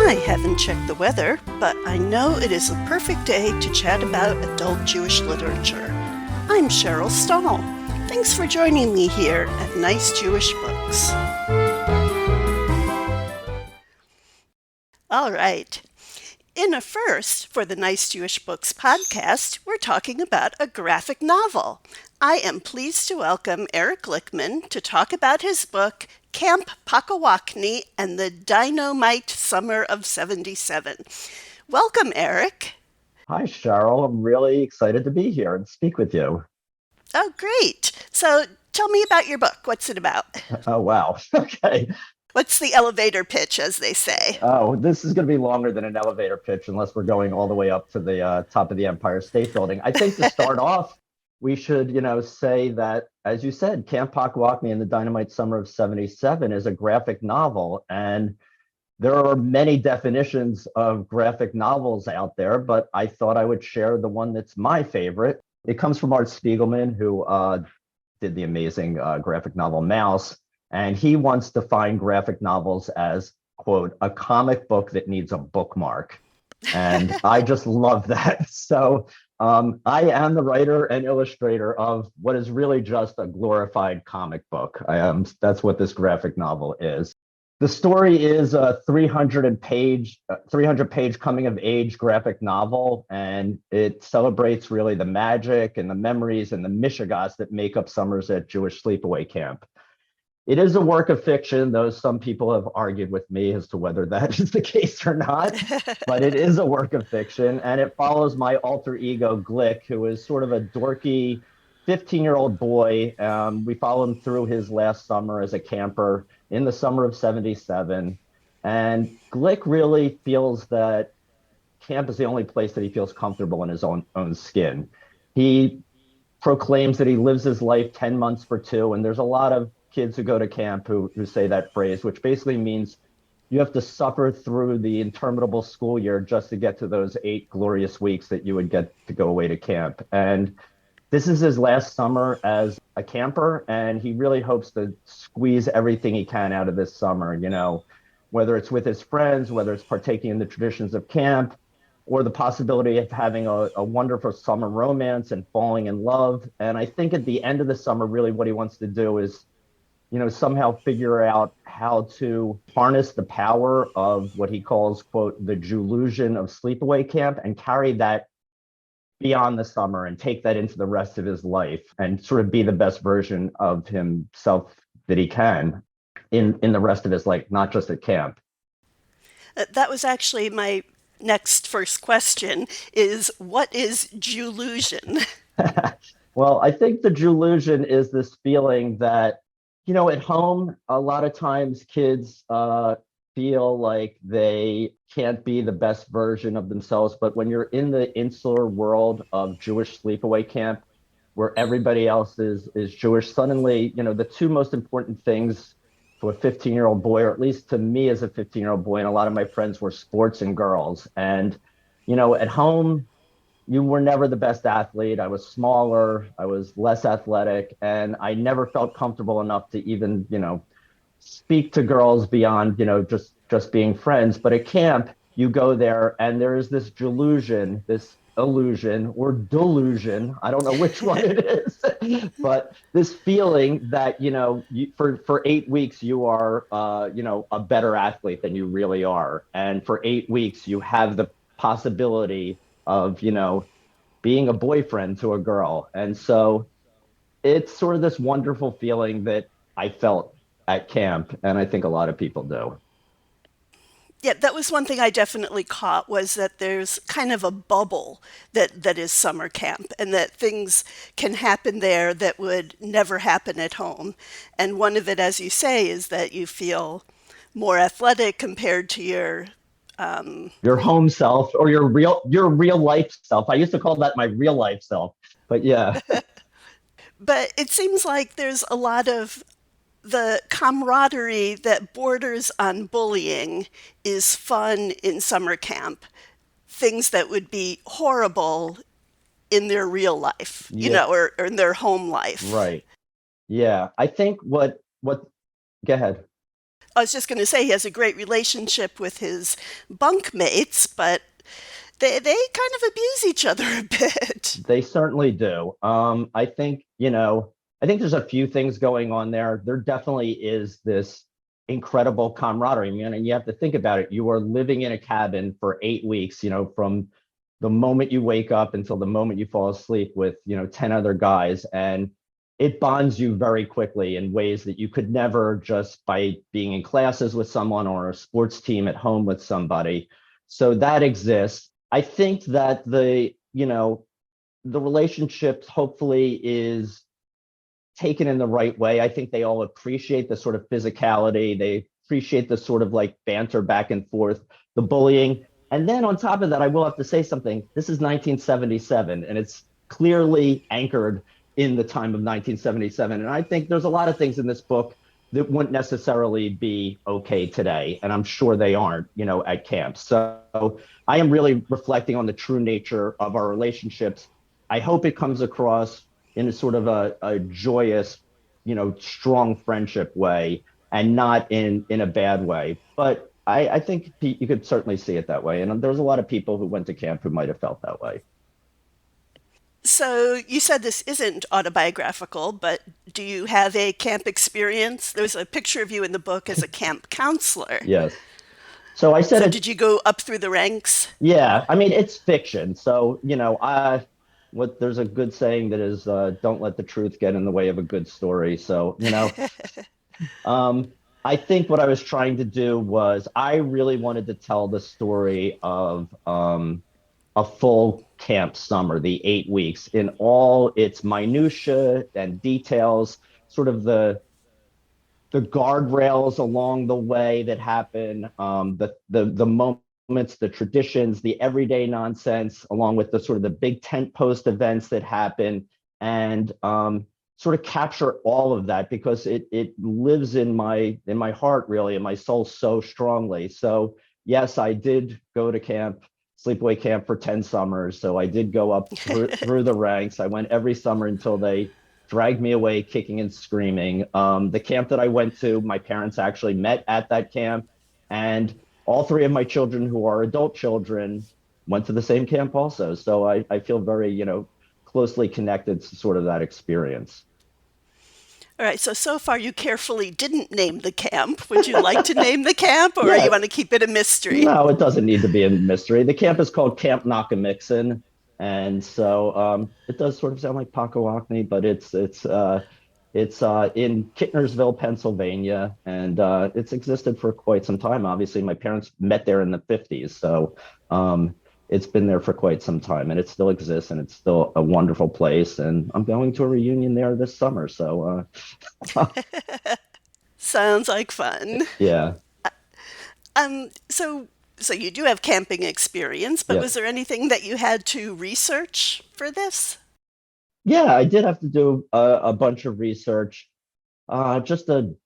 I haven't checked the weather, but I know it is a perfect day to chat about adult Jewish literature. I'm Cheryl Stahl. Thanks for joining me here at Nice Jewish Books. All right. In a first for the Nice Jewish Books podcast, we're talking about a graphic novel. I am pleased to welcome Eric Glickman to talk about his book, Camp Pock-a-Wocknee and the Dynomite Summer of '77. Welcome, Eric. Hi, Cheryl. I'm really excited to be here and speak with you. Oh, great. So tell me about your book. What's it about? Oh, wow. Okay. What's the elevator pitch, as they say? Oh, this is going to be longer than an elevator pitch unless we're going all the way up to the top of the Empire State Building. I think to start off, we should, say that, as you said, Camp Pock-a-Wockne and the Dynamite Summer of '77 is a graphic novel. And there are many definitions of graphic novels out there, but I thought I would share the one that's my favorite. It comes from Art Spiegelman, who did the amazing graphic novel Mouse. And he once defined graphic novels as, quote, a comic book that needs a bookmark. And I just love that. So I am the writer and illustrator of what is really just a glorified comic book. That's what this graphic novel is. The story is a 300-page coming of age graphic novel, and it celebrates really the magic and the memories and the mishigas that make up summers at Jewish sleepaway camp. It is a work of fiction, though some people have argued with me as to whether that is the case or not, but it is a work of fiction, and it follows my alter ego, Glick, who is sort of a dorky 15-year-old boy. We follow him through his last summer as a camper in the summer of '77, and Glick really feels that camp is the only place that he feels comfortable in his own skin. He proclaims that he lives his life 10 months for two, and there's a lot of kids who go to camp who say that phrase, which basically means you have to suffer through the interminable school year just to get to those 8 glorious weeks that you would get to go away to camp. And this is his last summer as a camper, and he really hopes to squeeze everything he can out of this summer, whether it's with his friends, whether it's partaking in the traditions of camp, or the possibility of having a wonderful summer romance and falling in love. And I think at the end of the summer, really what he wants to do is somehow figure out how to harness the power of what he calls, quote, the Jewlusion of sleepaway camp and carry that beyond the summer and take that into the rest of his life and sort of be the best version of himself that he can in the rest of his life, not just at camp. That was actually my first question is, what is Jewlusion? Well, I think the Jewlusion is this feeling that at home, a lot of times kids feel like they can't be the best version of themselves. But when you're in the insular world of Jewish sleepaway camp, where everybody else is Jewish, suddenly, the two most important things to a 15-year-old boy, or at least to me as a 15-year-old boy, and a lot of my friends, were sports and girls. And, at home, you were never the best athlete. I was smaller, I was less athletic, and I never felt comfortable enough to even, speak to girls beyond, just being friends. But at camp, you go there and there is this delusion, this illusion or delusion, I don't know which one it is, but this feeling that, for 8 weeks, you are, a better athlete than you really are. And for 8 weeks, you have the possibility of, being a boyfriend to a girl. And so it's sort of this wonderful feeling that I felt at camp, and I think a lot of people do. Yeah, that was one thing I definitely caught, was that there's kind of a bubble that is summer camp, and that things can happen there that would never happen at home. And one of it, as you say, is that you feel more athletic compared to your home self, or your real life self. I used to call that my real life self, but yeah. But it seems like there's a lot of the camaraderie that borders on bullying is fun in summer camp. Things that would be horrible in their real life, Yeah. or in their home life. Right. Yeah. I think what go ahead. I was just going to say he has a great relationship with his bunkmates, but they kind of abuse each other a bit. They certainly do. I think, I think there's a few things going on there. There definitely is this incredible camaraderie. I mean, and you have to think about it. You are living in a cabin for 8 weeks, from the moment you wake up until the moment you fall asleep with, 10 other guys. And it bonds you very quickly in ways that you could never just by being in classes with someone or a sports team at home with somebody. So that exists. I think that the relationship hopefully is taken in the right way. I think they all appreciate the sort of physicality. They appreciate the sort of like banter back and forth, the bullying. And then on top of that, I will have to say something. This is 1977, and it's clearly anchored in the time of 1977. And I think there's a lot of things in this book that wouldn't necessarily be okay today. And I'm sure they aren't, at camp. So I am really reflecting on the true nature of our relationships. I hope it comes across in a sort of a joyous, strong friendship way and not in a bad way. But I think you could certainly see it that way. And there's a lot of people who went to camp who might have felt that way. So you said this isn't autobiographical, but do you have a camp experience? There's a picture of you in the book as a camp counselor. Yes. So I said So it. did you go up through the ranks? Yeah. I mean, it's fiction. So, there's a good saying that is, don't let the truth get in the way of a good story. So, I think what I was trying to do was I really wanted to tell the story of a full camp summer, the 8 weeks, in all its minutia and details, sort of the guardrails along the way that happen, the moments, the traditions, the everyday nonsense, along with the sort of the big tent post events that happen, and sort of capture all of that because it lives in my heart really, and my soul so strongly. So yes, I did go to camp, sleepaway camp for 10 summers. So I did go up through the ranks. I went every summer until they dragged me away kicking and screaming. The camp that I went to, my parents actually met at that camp, and all three of my children who are adult children went to the same camp also. So I feel very, closely connected to sort of that experience. All right, so far you carefully didn't name the camp. Would you like to name the camp, or you Yeah, want to keep it a mystery? no, it doesn't need to be a mystery. The camp is called Camp Pock-a-Wockne, and so it does sort of sound like Pock-a-Wocknee, but it's in Kittnersville, Pennsylvania, and it's existed for quite some time. Obviously, my parents met there in the 50s, so it's been there for quite some time, and it still exists, and it's still a wonderful place. And I'm going to a reunion there this summer, so Sounds like fun. yeah, So you do have camping experience, but was yes. there anything that you had to research for this? Yeah, I did have to do a bunch of research just to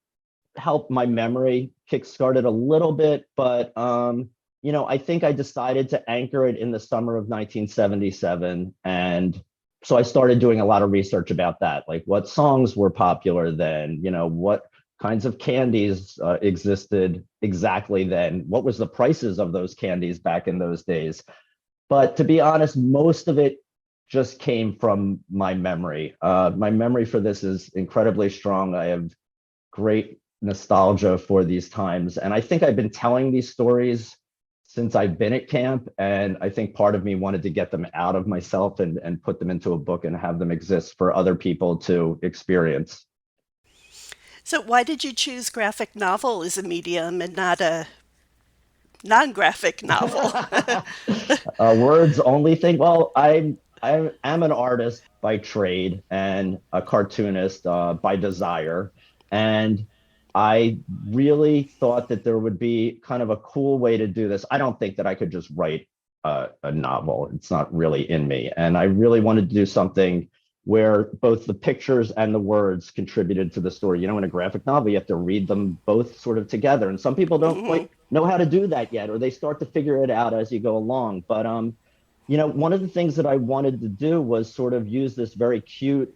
help my memory kickstart it a little bit. But I think I decided to anchor it in the summer of 1977. And so I started doing a lot of research about that, like what songs were popular then, what kinds of candies existed exactly then, what was the prices of those candies back in those days. But to be honest, most of it just came from my memory. My memory for this is incredibly strong. I have great nostalgia for these times. And I think I've been telling these stories since I've been at camp. And I think part of me wanted to get them out of myself and put them into a book and have them exist for other people to experience. So why did you choose graphic novel as a medium and not a non-graphic novel? Words only thing. Well, I am an artist by trade and a cartoonist by desire, and I really thought that there would be kind of a cool way to do this. I don't think that I could just write a novel. It's not really in me, and I really wanted to do something where both the pictures and the words contributed to the story. In a graphic novel, you have to read them both sort of together, and some people don't Mhm. quite know how to do that yet, or they start to figure it out as you go along. But one of the things that I wanted to do was sort of use this very cute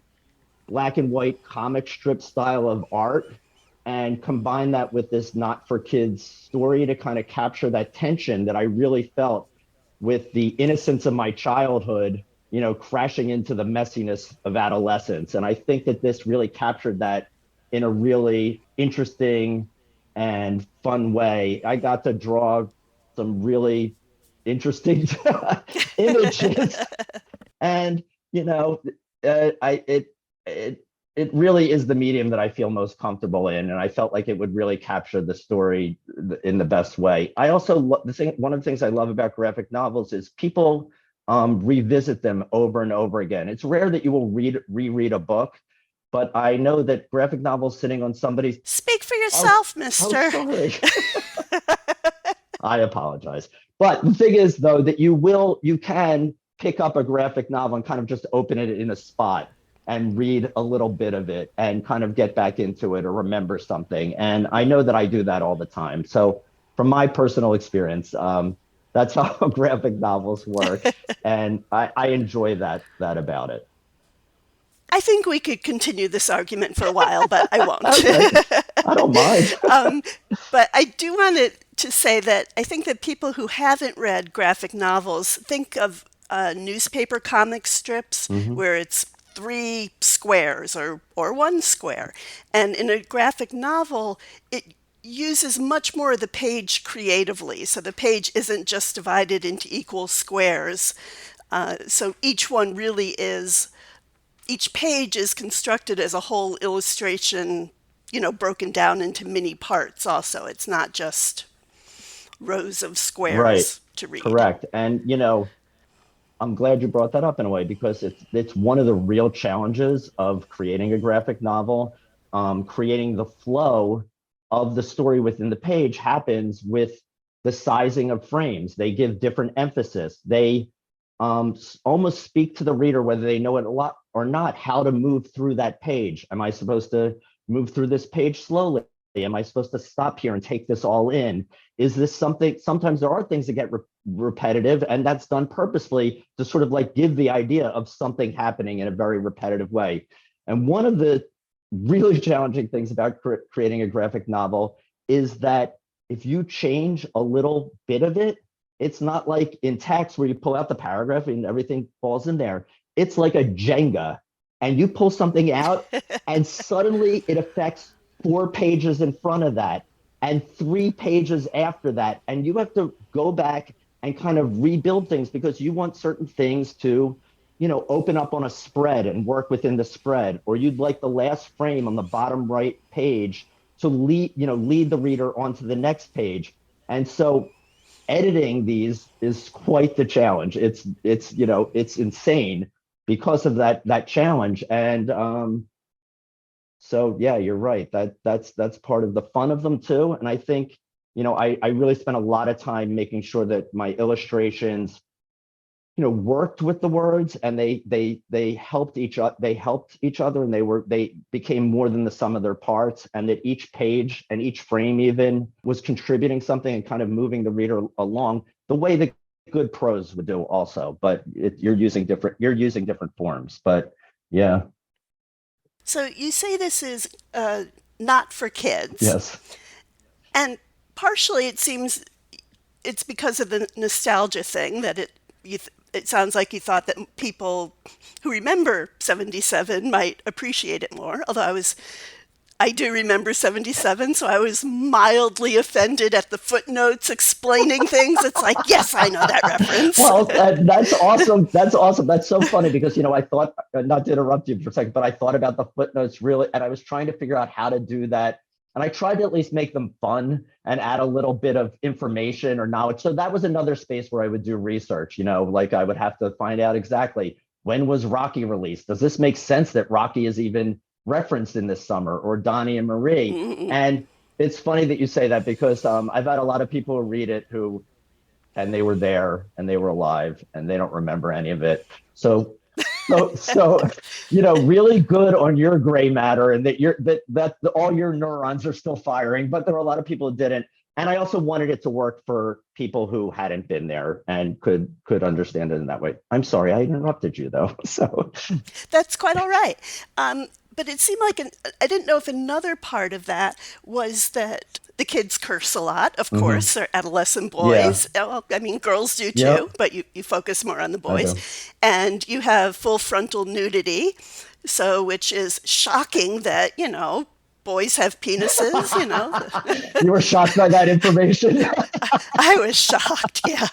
black and white comic strip style of art and combine that with this not for kids story to kind of capture that tension that I really felt with the innocence of my childhood, crashing into the messiness of adolescence. And I think that this really captured that in a really interesting and fun way. I got to draw some really interesting images, and I it really is the medium that I feel most comfortable in, and I felt like it would really capture the story in the best way. I also one of the things I love about graphic novels is people revisit them over and over again. It's rare that you will reread a book, but I know that graphic novels sitting on somebody's. Speak for Oh, yourself, oh, mister. sorry. I apologize. But the thing is, though, that you can pick up a graphic novel and kind of just open it in a spot and read a little bit of it and kind of get back into it or remember something. And I know that I do that all the time. So from my personal experience, that's how graphic novels work. And I enjoy that about it. I think we could continue this argument for a while, but I won't. Okay. I don't mind. But I do want to say that I think that people who haven't read graphic novels think of newspaper comic strips Mhm. where it's three squares or one square. And in a graphic novel, it uses much more of the page creatively. So the page isn't just divided into equal squares. So each page is constructed as a whole illustration, broken down into mini parts also. It's not just rows of Right. squares to read. Correct. And I'm glad you brought that up in a way because it's one of the real challenges of creating a graphic novel. Creating the flow of the story within the page happens with the sizing of frames. They give different emphasis. They almost speak to the reader, whether they know it a lot or not, how to move through that page. Am I supposed to move through this page slowly? Am I supposed to stop here and take this all in? Is this something? Sometimes there are things that get repetitive, and that's done purposefully to sort of like give the idea of something happening in a very repetitive way. And one of the really challenging things about creating a graphic novel is that if you change a little bit of it, it's not like in text where you pull out the paragraph and everything falls in there. It's like a Jenga, and you pull something out, and suddenly it affects 4 pages in front of that and 3 pages after that. And you have to go back and kind of rebuild things because you want certain things to, open up on a spread and work within the spread, or you'd like the last frame on the bottom right page to lead the reader onto the next page. And so editing these is quite the challenge. It's insane because of that challenge. And so yeah, you're right. That's part of the fun of them too. And I think, I really spent a lot of time making sure that my illustrations, worked with the words, and they helped each other, and they became more than the sum of their parts, and that each page and each frame even was contributing something and kind of moving the reader along the way that good prose would do also. But you're using different forms. But yeah. So you say this is not for kids, Yes. and partially it seems it's because of the nostalgia thing that it sounds like you thought that people who remember 77 might appreciate it more. Although I do remember 77, so I was mildly offended at the footnotes explaining things. It's like, yes, I know that reference. Well, that's awesome. That's awesome. That's so funny because, I thought, not to interrupt you for a second, but I thought about the footnotes really, and I was trying to figure out how to do that. And I tried to at least make them fun and add a little bit of information or knowledge. So that was another space where I would do research, like I would have to find out exactly when was Rocky released? Does this make sense that Rocky is even referenced in this summer, or Donnie and Marie? Mm-hmm. And it's funny that you say that because I've had a lot of people read it and they were there and they were alive and they don't remember any of it. So, really good on your gray matter, and that all your neurons are still firing, but there are a lot of people who didn't. And I also wanted it to work for people who hadn't been there and could understand it in that way. I'm sorry, I interrupted you though. So That's quite all right. but it seemed like I didn't know if another part of that was that the kids curse a lot, of Hmm. course, they're adolescent Yeah. boys. Well, I mean, girls do too, Yep. but you focus more on the I boys. do. And you have full frontal nudity, so which is shocking that, boys have penises. You were shocked by that information? I was shocked, yeah.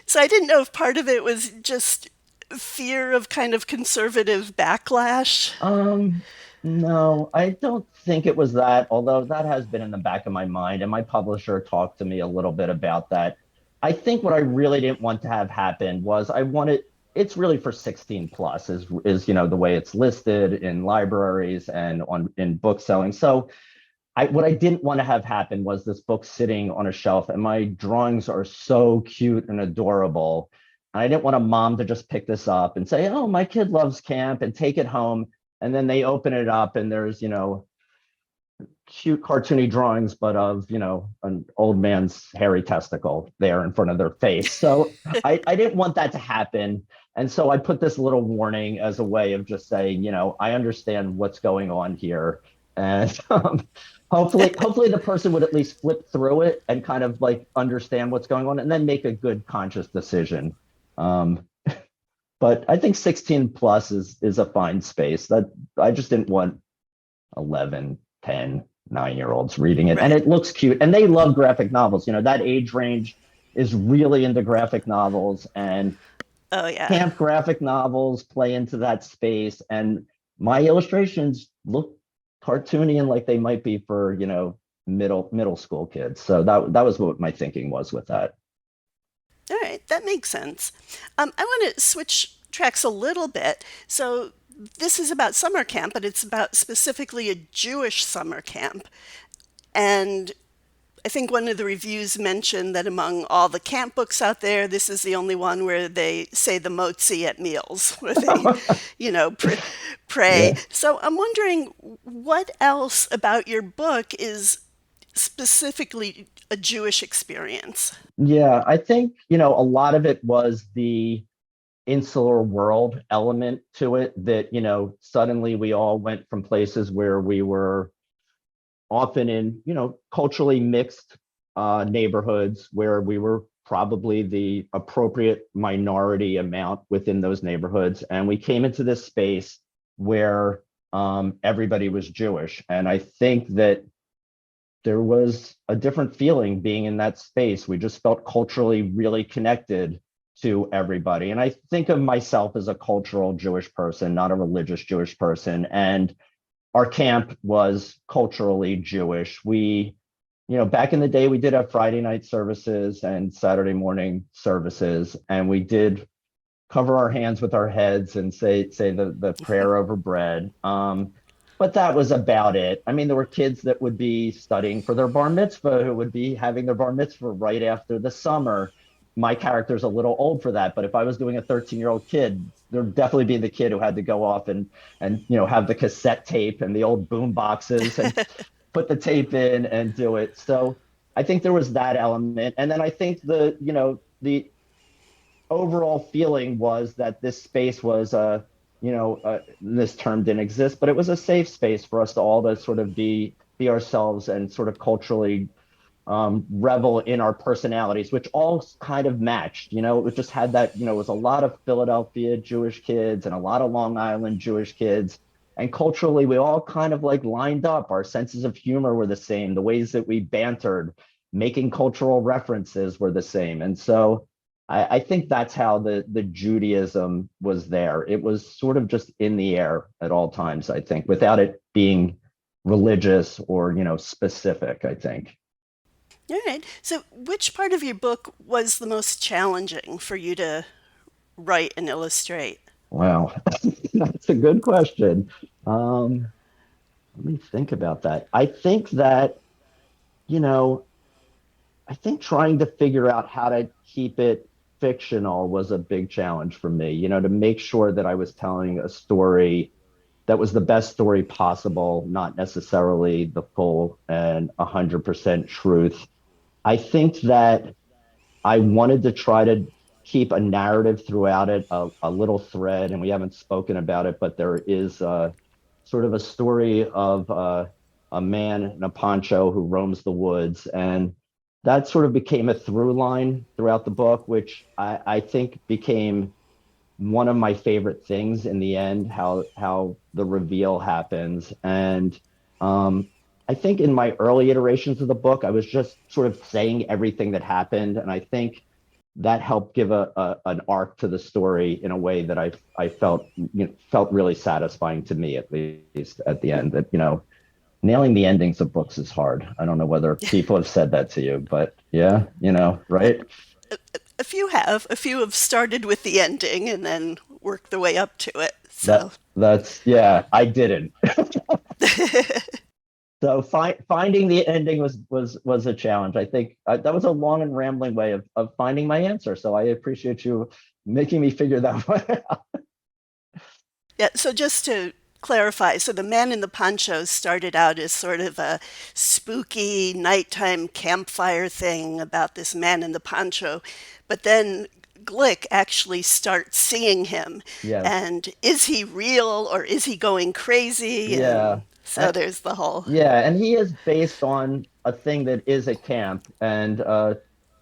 So I didn't know if part of it was just fear of kind of conservative backlash. Um, no, I don't think it was that, although that has been in the back of my mind, and my publisher talked to me a little bit about that. I think what I really didn't want to have happen was I wanted it's really for 16 plus is the way it's listed in libraries and on in book selling. So what I didn't want to have happen was this book sitting on a shelf, and my drawings are so cute and adorable. And I didn't want a mom to just pick this up and say, "Oh, my kid loves camp," and take it home. And then they open it up, and there's cute cartoony drawings, but of an old man's hairy testicle there in front of their face. So I didn't want that to happen. And so I put this little warning as a way of just saying, I understand what's going on here. And hopefully the person would at least flip through it and kind of like understand what's going on and then make a good conscious decision. Um, but I think 16 plus is a fine space. That I just didn't want 11, 10, 9 year olds reading it. And Right. it looks cute. And they love graphic novels. That age range is really into graphic novels, and Oh, yeah. camp graphic novels play into that space. And my illustrations look cartoony and like they might be for, middle school kids. So that was what my thinking was with that. All right, that makes sense. I want to switch tracks a little bit. So, this is about summer camp, but it's about specifically a Jewish summer camp. And I think one of the reviews mentioned that among all the camp books out there, this is the only one where they say the motzi at meals, where they, pray. Yeah. So, I'm wondering what else about your book is specifically a Jewish experience. Yeah, I think, a lot of it was the insular world element to it that, suddenly we all went from places where we were often in, culturally mixed neighborhoods where we were probably the appropriate minority amount within those neighborhoods. And we came into this space where everybody was Jewish. And I think that there was a different feeling being in that space. We just felt culturally really connected to everybody. And I think of myself as a cultural Jewish person, not a religious Jewish person. And our camp was culturally Jewish. Back in the day, we did have Friday night services and Saturday morning services, and we did cover our hands with our heads and say the prayer over bread. But that was about it. I mean, there were kids that would be studying for their bar mitzvah who would be having their bar mitzvah right after the summer. My character's a little old for that, but if I was doing a 13-year-old kid, there'd definitely be the kid who had to go off and have the cassette tape and the old boom boxes and put the tape in and do it. So I think there was that element. And then I think the overall feeling was that this space was this term didn't exist, but it was a safe space for us to all to sort of be ourselves and sort of culturally revel in our personalities, which all kind of matched. It just had that. It was a lot of Philadelphia Jewish kids and a lot of Long Island Jewish kids. And culturally, we all kind of like lined up. Our senses of humor were the same. The ways that we bantered, making cultural references were the same. And so I think that's how the Judaism was there. It was sort of just in the air at all times, I think, without it being religious or, specific, I think. All right. So, which part of your book was the most challenging for you to write and illustrate? Wow, that's a good question. Um, Let me think about that. I think that, you know, I think trying to figure out how to keep it fictional was a big challenge for me, to make sure that I was telling a story that was the best story possible, not necessarily the full and 100% truth. I think that I wanted to try to keep a narrative throughout it, a little thread, and we haven't spoken about it, but there is sort of a story of a man in a poncho who roams the woods, and that sort of became a through line throughout the book, which I think became one of my favorite things in the end, how the reveal happens. And I think in my early iterations of the book, I was just sort of saying everything that happened, and I think that helped give an arc to the story in a way that I felt felt really satisfying to me, at least at the end. That nailing the endings of books is hard. I don't know whether people have said that to you, but yeah, Well, right? a few have started with the ending and then worked their way up to it. So That's yeah, I didn't. So finding the ending was a challenge. I think that was a long and rambling way of finding my answer. So I appreciate you making me figure that one out. yeah, so just to clarify, so the man in the poncho started out as sort of a spooky nighttime campfire thing about this man in the poncho, but then Glick actually starts seeing him. Yes. And is he real or is he going crazy? Yeah. And so Uh, there's the whole. yeah, and he is based on a thing that is a camp and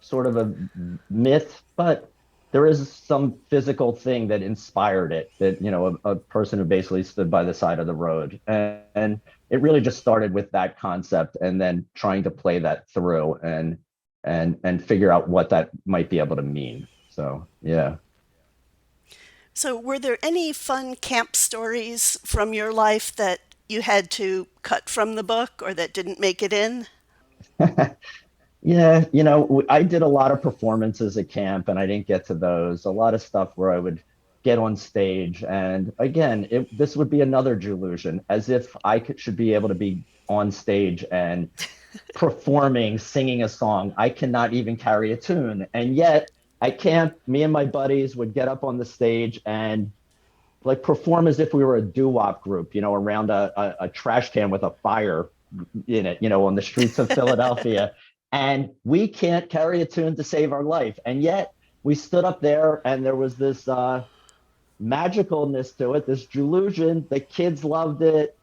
sort of a myth, but there is some physical thing that inspired it. That a person who basically stood by the side of the road, and it really just started with that concept, and then trying to play that through and figure out what that might be able to mean. So yeah. So, were there any fun camp stories from your life that you had to cut from the book or that didn't make it in? Yeah, I did a lot of performances at camp and I didn't get to those. A lot of stuff where I would get on stage. And again, this would be another delusion, as if should be able to be on stage and performing, singing a song. I cannot even carry a tune. And yet at camp, me and my buddies would get up on the stage and like perform as if we were a doo-wop group, around a trash can with a fire in it, on the streets of Philadelphia. And we can't carry a tune to save our life. And yet we stood up there and there was this magicalness to it, this delusion. The kids loved it.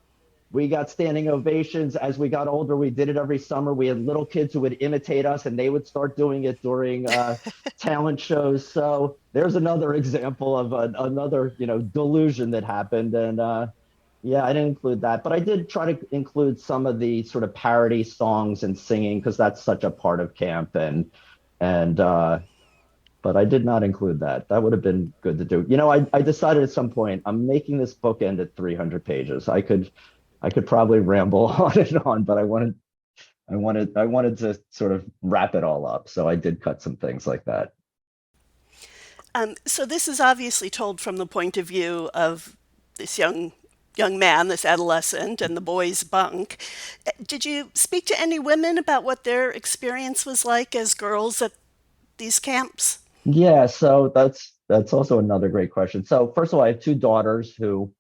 We got standing ovations. As we got older, we did it every summer. We had little kids who would imitate us and they would start doing it during talent shows. So there's another example of another, delusion that happened. And yeah, I didn't include that, but I did try to include some of the sort of parody songs and singing because that's such a part of camp. And but I did not include that. That would have been good to do. I decided at some point I'm making this book end at 300 pages. I could probably ramble on and on, but I wanted to sort of wrap it all up. So I did cut some things like that. So this is obviously told from the point of view of this young man, this adolescent, and the boys' bunk. Did you speak to any women about what their experience was like as girls at these camps? Yeah, so that's also another great question. So first of all, I have two daughters who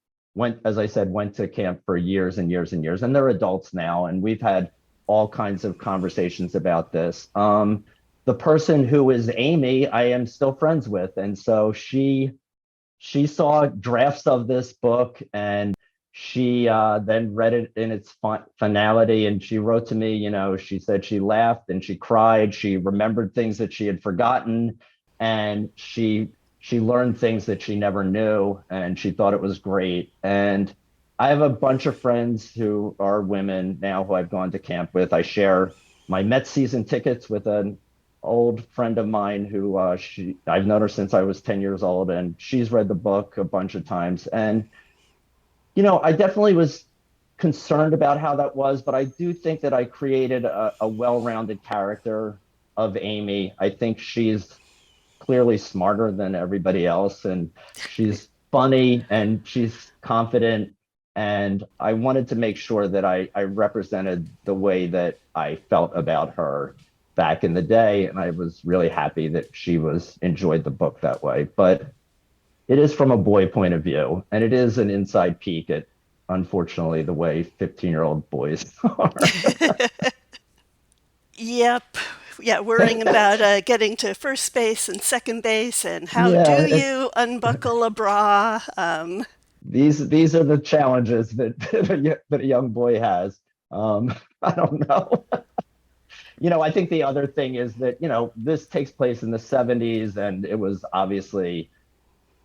as I said, went to camp for years and years and years, and they're adults now, and we've had all kinds of conversations about this. The person who is Amy, I am still friends with, and so she saw drafts of this book and she then read it in its finality and she wrote to me. She said she laughed and she cried, she remembered things that she had forgotten, and she learned things that she never knew and she thought it was great. And I have a bunch of friends who are women now who I've gone to camp with. I share my Mets season tickets with an old friend of mine who I've known her since I was 10 years old, and she's read the book a bunch of times. And I definitely was concerned about how that was, but I do think that I created a well-rounded character of Amy. I think she's clearly smarter than everybody else, and she's funny and she's confident. And I wanted to make sure that I represented the way that I felt about her back in the day, and I was really happy that she enjoyed the book that way. But it is from a boy point of view, and it is an inside peek at, unfortunately, the way 15-year-old boys are. Yep. Yeah, worrying about getting to first base and second base, and how Yeah, do you unbuckle a bra? these are the challenges that that a young boy has. I don't know. I think the other thing is that, this takes place in the 70s, and it was obviously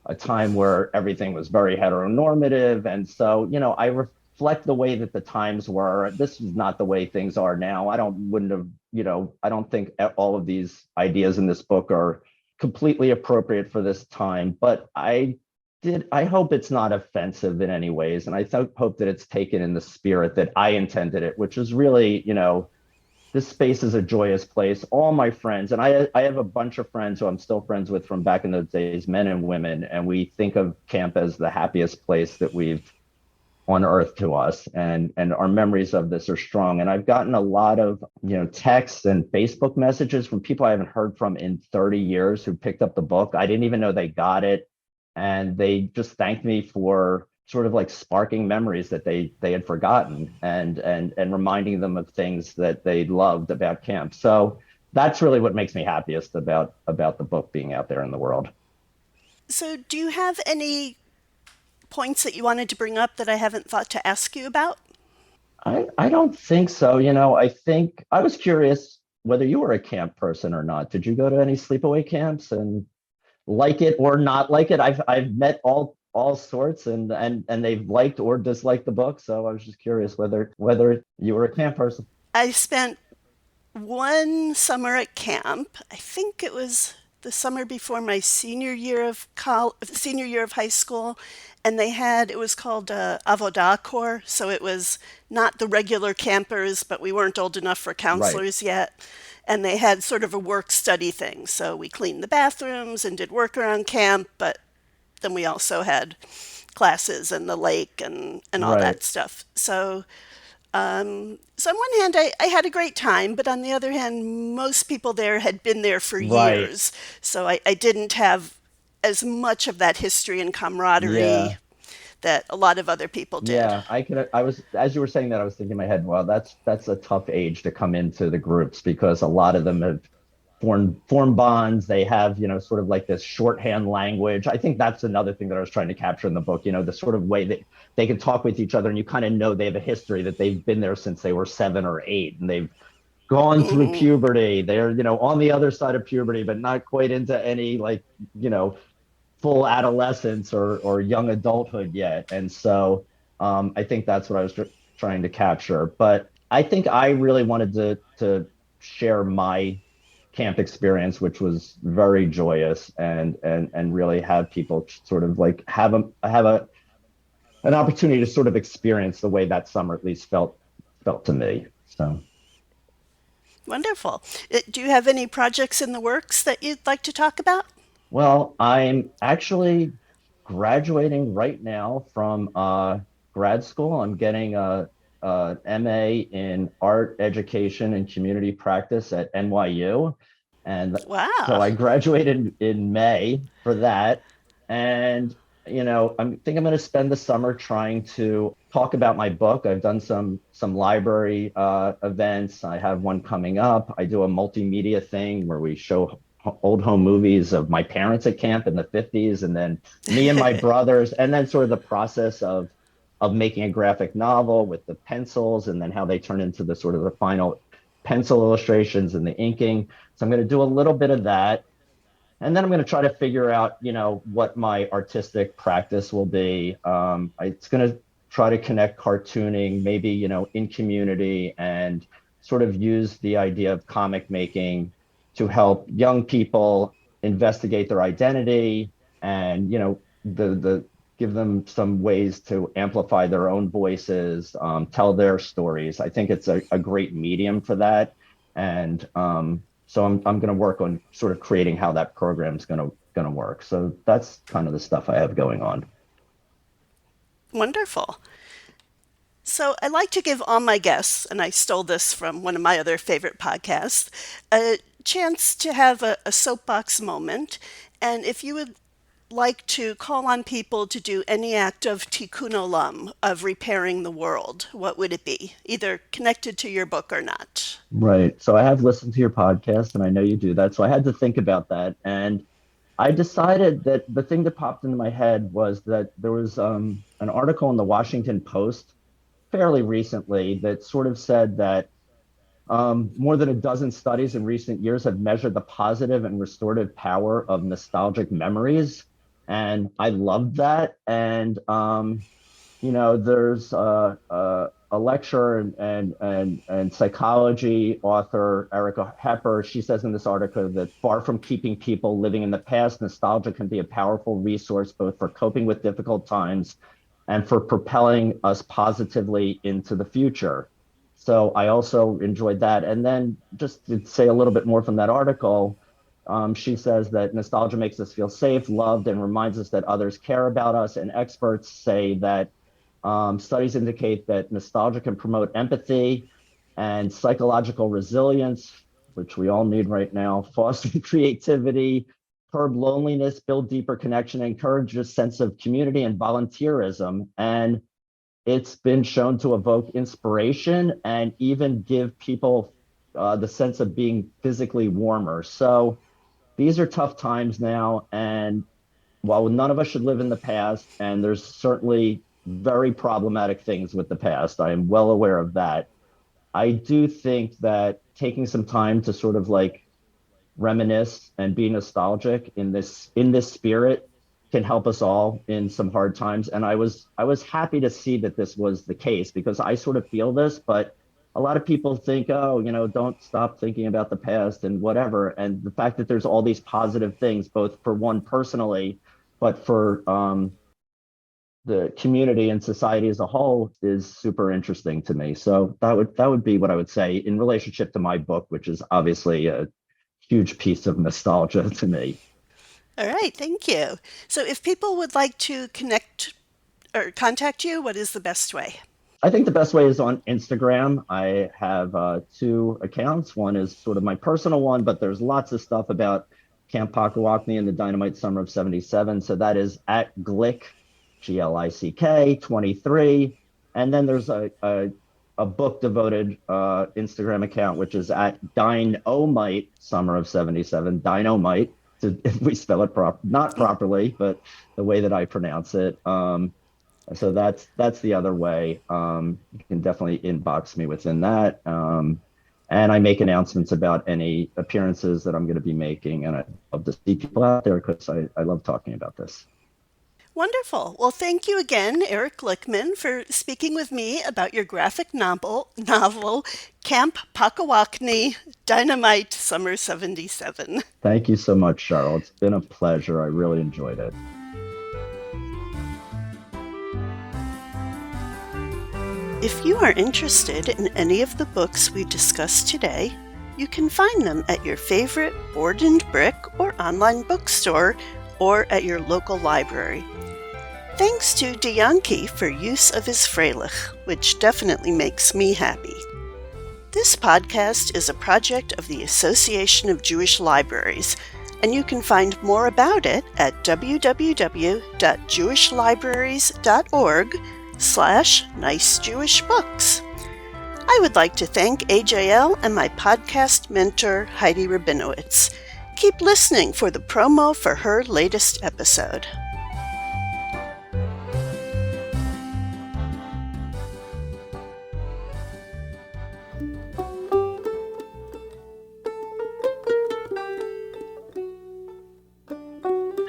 a time where everything was very heteronormative. And so, I reflect the way that the times were. This is not the way things are now. Wouldn't have, I don't think all of these ideas in this book are completely appropriate for this time, but I hope it's not offensive in any ways. And hope that it's taken in the spirit that I intended it, which is really, this space is a joyous place. All my friends, and I have a bunch of friends who I'm still friends with from back in those days, men and women, and we think of camp as the happiest place that we've on earth to us, and our memories of this are strong. And I've gotten a lot of texts and Facebook messages from people I haven't heard from in 30 years who picked up the book. I didn't even know they got it, and they just thanked me for sort of like sparking memories that they had forgotten, and reminding them of things that they loved about camp. So that's really what makes me happiest about the book being out there in the world. So, do you have any points that you wanted to bring up that I haven't thought to ask you about? I don't think so. I think I was curious whether you were a camp person or not. Did you go to any sleepaway camps and like it or not like it? I've met all sorts, and they've liked or disliked the book. So I was just curious whether you were a camp person. I spent one summer at camp. I think it was the summer before my senior year of high school, and it was called Avodah Corps, so it was not the regular campers, but we weren't old enough for Right. counselors yet. And they had sort of a work study thing. So we cleaned the bathrooms and did work around camp, but then we also had classes and the lake and all Right. that stuff. So on one hand, I had a great time, but on the other hand, most people there had been there for Right. years. So I didn't have as much of that history and camaraderie Yeah. that a lot of other people did. Yeah. I was, as you were saying that, I was thinking in my head, well, that's a tough age to come into the groups, because a lot of them have form bonds. They have, sort of like this shorthand language. I think that's another thing that I was trying to capture in the book, the sort of way that they can talk with each other, and you kind of know they have a history, that they've been there since they were 7 or 8, and they've gone through Hmm. puberty. They're, on the other side of puberty, but not quite into any, like, full adolescence or young adulthood yet. And so I think that's what I was trying to capture. But I think I really wanted to share my camp experience, which was very joyous, and really have people sort of like have a an opportunity to sort of experience the way that summer at least felt to me. So, Wonderful. Do you have any projects in the works that you'd like to talk about? well, I'm actually graduating right now from grad school. I'm getting a MA in art education and community practice at NYU. And so Wow. I graduated in May for that. And, think I'm going to spend the summer trying to talk about my book. I've done some library events. I have one coming up. I do a multimedia thing where we show old home movies of my parents at camp in the 50s, and then me and my brothers, and then sort of the process of making a graphic novel with the pencils, and then how they turn into the sort of the final pencil illustrations and the inking. So I'm going to do a little bit of that, and then I'm going to try to figure out, what my artistic practice will be. It's going to try to connect cartooning, maybe, in community, and sort of use the idea of comic making to help young people investigate their identity, and, the give them some ways to amplify their own voices, tell their stories. I think it's a great medium for that. And so I'm going to work on sort of creating how that program's going to work. So that's kind of the stuff I have going on. Wonderful. So I like to give all my guests, and I stole this from one of my other favorite podcasts, a chance to have a soapbox moment. And if you would like to call on people to do any act of tikkun olam, of repairing the world, what would it be? Either connected to your book or not. Right. So I have listened to your podcast and I know you do that. So I had to think about that. And I decided that the thing that popped into my head was that there was an article in the Washington Post fairly recently that sort of said that more than a dozen studies in recent years have measured the positive and restorative power of nostalgic memories. And I loved that. And there's a lecturer and psychology author, Erica Hepper. She says in this article that far from keeping people living in the past, nostalgia can be a powerful resource both for coping with difficult times and for propelling us positively into the future. So I also enjoyed that. And then just to say a little bit more from that article, she says that nostalgia makes us feel safe, loved, and reminds us that others care about us. And experts say that studies indicate that nostalgia can promote empathy and psychological resilience, which we all need right now, foster creativity, curb loneliness, build deeper connection, encourage a sense of community and volunteerism. And it's been shown to evoke inspiration and even give people the sense of being physically warmer. So these are tough times now. And while none of us should live in the past, and there's certainly very problematic things with the past, I am well aware of that. I do think that taking some time to sort of like reminisce and be nostalgic in this spirit can help us all in some hard times. And I was happy to see that this was the case, because I sort of feel this, but a lot of people think, oh, don't stop thinking about the past and whatever. And the fact that there's all these positive things, both for one personally, but for the community and society as a whole, is super interesting to me. So that would be what I would say in relationship to my book, which is obviously a huge piece of nostalgia to me. All right, thank you. So if people would like to connect or contact you, what is the best way? I think the best way is on Instagram. I have two accounts. One is sort of my personal one, but there's lots of stuff about Camp Pock-a-Wockne and the Dynamite Summer of '77. So that is at Glick, Glick 23. And then there's a book devoted Instagram account, which is at dynomite Summer of '77. Dynomite, if we spell it not properly, but the way that I pronounce it. So that's the other way. You can definitely inbox me within that. And I make announcements about any appearances that I'm going to be making. And I love to see people out there because I love talking about this. Wonderful. Well, thank you again, Eric Glickman, for speaking with me about your graphic novel, Camp Pock-a-Wocknee, Dynamite Summer '77. Thank you so much, Cheryl. It's been a pleasure. I really enjoyed it. If you are interested in any of the books we discussed today, you can find them at your favorite Board and Brick or online bookstore or at your local library. Thanks to Dianki for use of his Freilich, which definitely makes me happy. This podcast is a project of the Association of Jewish Libraries, and you can find more about it at www.jewishlibraries.org/nicejewishbooks. I would like to thank AJL and my podcast mentor, Heidi Rabinowitz. Keep listening for the promo for her latest episode.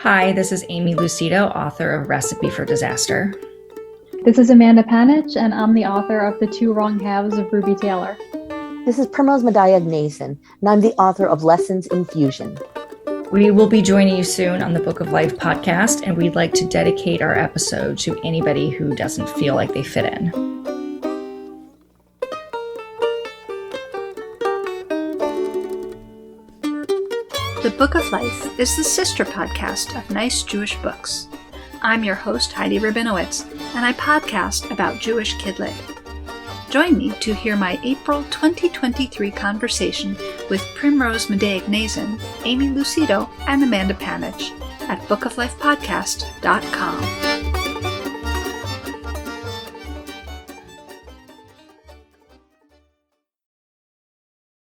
Hi, this is Amy Lucido, author of Recipe for Disaster. This is Amanda Panich, and I'm the author of The Two Wrong Halves of Ruby Taylor. This is Primrose Madaya-Gnason, and I'm the author of Lessons in Fusion. We will be joining you soon on the Book of Life podcast, and we'd like to dedicate our episode to anybody who doesn't feel like they fit in. The Book of Life is the sister podcast of Nice Jewish Books. I'm your host, Heidi Rabinowitz, and I podcast about Jewish Kidlit. Join me to hear my April 2023 conversation with Primrose Madaya-Gnason, Amy Lucido, and Amanda Panich at bookoflifepodcast.com.